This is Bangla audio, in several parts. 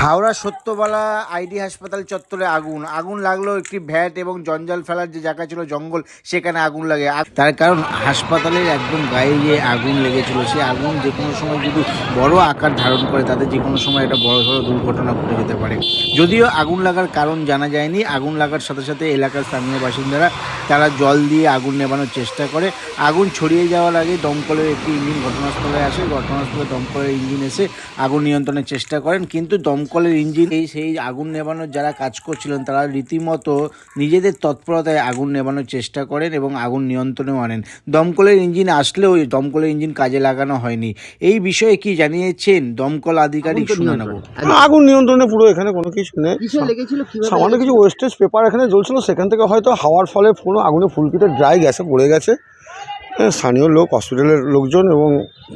হাওড়া সত্যবালা আইডি হাসপাতাল চত্বরে আগুন আগুন লাগলো একটি ভ্যাট এবং জঞ্জাল ফেলার যে জায়গা ছিল জঙ্গল, সেখানে আগুন লাগে। তার কারণ হাসপাতালের একদম গায়ে যে আগুন লেগেছিল, সেই আগুন যে কোনো সময় যদি বড় আকার ধারণ করে তাদের যে কোনো সময় একটা বড় সড়ো দুর্ঘটনা ঘটে যেতে পারে। যদিও আগুন লাগার কারণ জানা যায়নি। আগুন লাগার সাথে সাথে এলাকার স্থানীয় বাসিন্দারা তারা জল দিয়ে আগুন নেভানোর চেষ্টা করে। আগুন ছড়িয়ে যাওয়ার আগে দমকলের একটি ইঞ্জিন ঘটনাস্থলে আসে। ঘটনাস্থলে দমকলের ইঞ্জিন এসে আগুন নিয়ন্ত্রণের চেষ্টা করেন, কিন্তু দমকলের ইঞ্জিন সেই আগুন নেভানোর যারা কাজ করছিলেন তারা রীতিমতো নিজেদের তৎপরতায় আগুন নেভানোর চেষ্টা করেন এবং আগুন নিয়ন্ত্রণেও আনেন। দমকলের ইঞ্জিন আসলেও দমকলের ইঞ্জিন কাজে লাগানো হয়নি। এই বিষয়ে কি জানিয়েছেন দমকল আধিকারিক, শুনে নেব। আগুন নিয়ন্ত্রণে পুরো এখানে কোনো কিছু নেই, সামান্য কিছু ওয়েস্টেজ পেপার এখানে জ্বলছিল, সেখান থেকে হয়তো হাওয়ার ফলে পুরো আগুনে ফুলকিতে ড্রাই গ্যাসে পড়ে গেছে। স্থানীয় লোক, হসপিটালের লোকজন এবং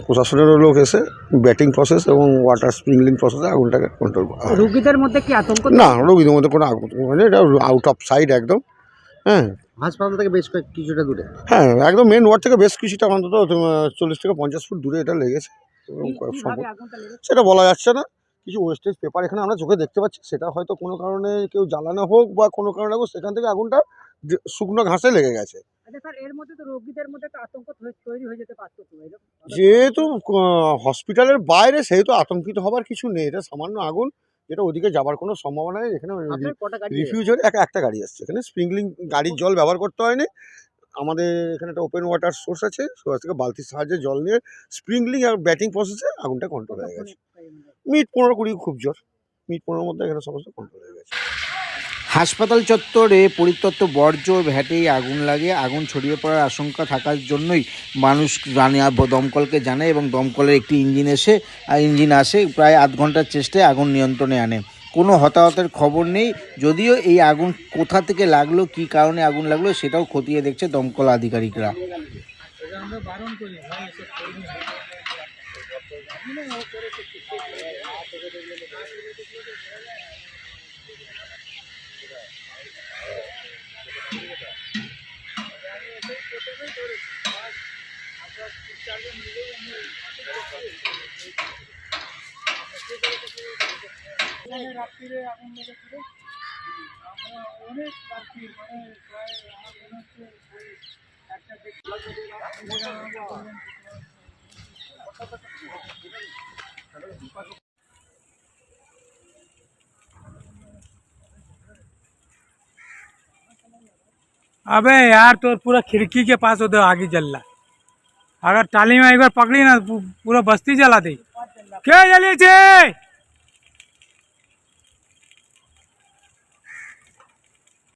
প্রশাসনেরও লোক এসে ব্যাটিং প্রসেস এবং ওয়াটার স্প্রিংলিং প্রসেসে আগুনটাকে কন্ট্রোল করা। রোগীদের মধ্যে কি আতঙ্ক? না, রোগীদের মধ্যে কোনো আগুন মানে এটা আউট অফ সাইড একদম। হ্যাঁ, হাসপাতাল থেকে বেশ কিছুটা দূরে। হ্যাঁ, একদম মেন ওয়ার্ড থেকে বেশ কিছুটা অন্তত 40 থেকে 50 ফুট দূরে এটা লেগেছে। সেটা বলা যাচ্ছে না। কিছু ওয়েস্টেজ পেপার এখানে আমরা চোখে দেখতে পাচ্ছি, সেটা হয়তো কোনো কারণে কেউ জ্বালানো হোক বা কোনো কারণে হোক সেখান থেকে আগুনটা শুকনো ঘাসে লেগে গেছে। আচ্ছা স্যার, এর মধ্যে তো রোগীদের মধ্যে তো আতঙ্ক তৈরি হয়ে যেতে পারতো। যেহেতু হসপিটালের বাইরে, সেহেতু আতঙ্কিত হবার কিছু নেই। এটা সামান্য আগুন, যেটা ওদিকে যাবার কোনো সম্ভাবনা নেই। এখানে রিফিউজ হয়ে একটা গাড়ি আসছে। এখানে স্প্রিংলিং গাড়ির জল ব্যবহার করতে হয়নি। আমাদের এখানে একটা ওপেন ওয়াটার সোর্স আছে, সোর্স থেকে বালতির সাহায্যে জল নিয়ে স্প্রিংলিং আর ব্যাটিং প্রসেসে আগুনটা কন্ট্রোল হয়ে গেছে। মিনিট 15-20 খুব জোর, মিনিট 15-এর মধ্যে এখানে সমস্ত কন্ট্রোল হয়ে গেছে। হাসপাতাল চত্বরে পরিত্যক্ত বর্জ্য ভ্যাটেই আগুন লাগে। আগুন ছড়িয়ে পড়ার আশঙ্কা থাকার জন্যই মানুষ দমকলকে জানায় এবং দমকলের একটি ইঞ্জিন আসে। প্রায় আধ ঘন্টার চেষ্টায় আগুন নিয়ন্ত্রণে আনে। কোনো হতাহতের খবর নেই। যদিও এই আগুন কোথা থেকে লাগলো, কী কারণে আগুন লাগলো, সেটাও খতিয়ে দেখছে দমকল আধিকারিকরা। রাত্রিরে আগুন লেগেছিল, অনেক রাত্রি মানে প্রায় আমার মনে হচ্ছে अबे यार, तो पूरा खिड़की के पास उधर आगे जल रहा। अगर टाली में एक बार पकड़ी ना, पूरा बस्ती जला दे। क्या जली थे?